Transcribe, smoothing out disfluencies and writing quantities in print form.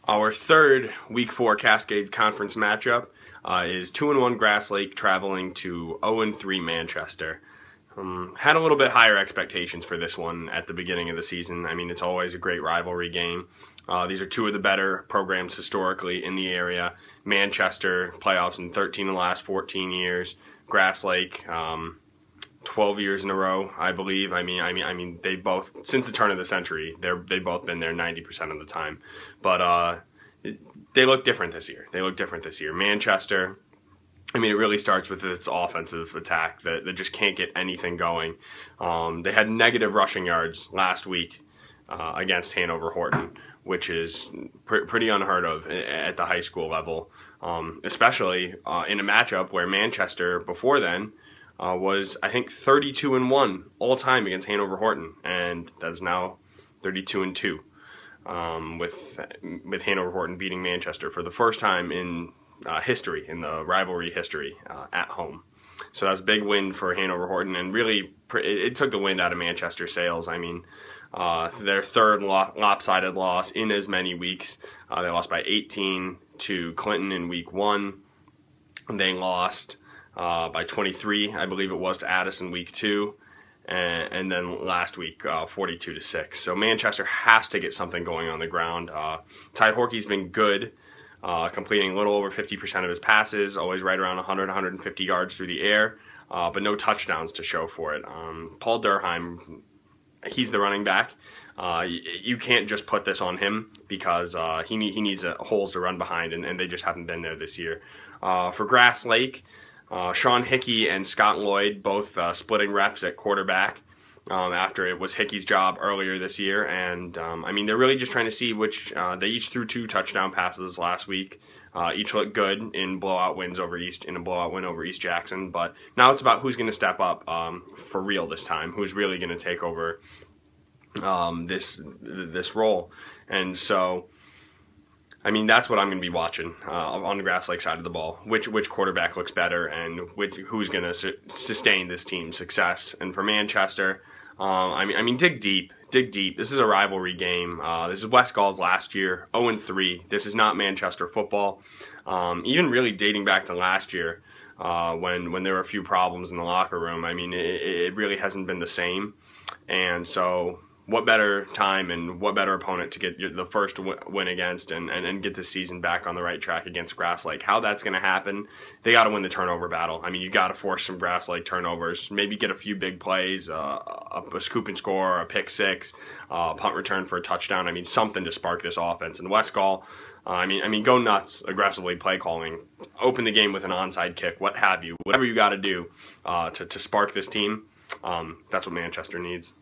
Our third Week 4 Cascades Conference matchup is 2-1 Grass Lake traveling to 0-3 Manchester. Had a little bit higher expectations for this one at the beginning of the season. I mean, it's always a great rivalry game. These are two of the better programs historically in the area. Manchester, playoffs in 13 of the last 14 years. Grass Lake, 12 years in a row, I believe. I mean, they both, since the turn of the century, they've both been there 90% of the time. But they look different this year. Manchester, I mean, it really starts with its offensive attack that just can't get anything going. They had negative rushing yards last week against Hanover Horton, which is pretty unheard of at the high school level, especially in a matchup where Manchester before then was, I think, 32-1 all time against Hanover Horton, and that is now 32-2 with Hanover Horton beating Manchester for the first time in history, in the rivalry history, at home. So that was a big win for Hanover Horton, and really it took the wind out of Manchester's sails. I mean, their third lopsided loss in as many weeks. They lost by 18 to Clinton in week 1. They lost by 23, I believe it was, to Addison week 2. And then last week, 42-6. So Manchester has to get something going on the ground. Ty Horkey's been good, completing a little over 50% of his passes, always right around 100, 150 yards through the air, but no touchdowns to show for it. Paul Durheim, he's the running back. You can't just put this on him because he needs holes to run behind, and they just haven't been there this year. For Grass Lake, Sean Hickey and Scott Lloyd both splitting reps at quarterback after it was Hickey's job earlier this year. And, I mean, they're really just trying to see which they each threw 2 touchdown passes last week. Each looked good in blowout wins over in a blowout win over East Jackson. But now it's about who's going to step up for real this time, who's really going to take over this role. And so, I mean, that's what I'm going to be watching on the Grass Lake side of the ball. Which quarterback looks better, and who's going to sustain this team's success. And for Manchester, I mean, dig deep. This is a rivalry game. This is West Gall's last year, 0-3. This is not Manchester football. Even really dating back to last year, when there were a few problems in the locker room. I mean, it really hasn't been the same. And so, what better time and what better opponent to get the first win against and get the season back on the right track against Grass Lake. How that's going to happen, they got to win the turnover battle. I mean, you got to force some Grass Lake turnovers, maybe get a few big plays, a scoop and score, a pick six, punt return for a touchdown. I mean, something to spark this offense. And West Gall, I mean, go nuts aggressively play calling, open the game with an onside kick, what have you, whatever you got to do to spark this team. That's what Manchester needs.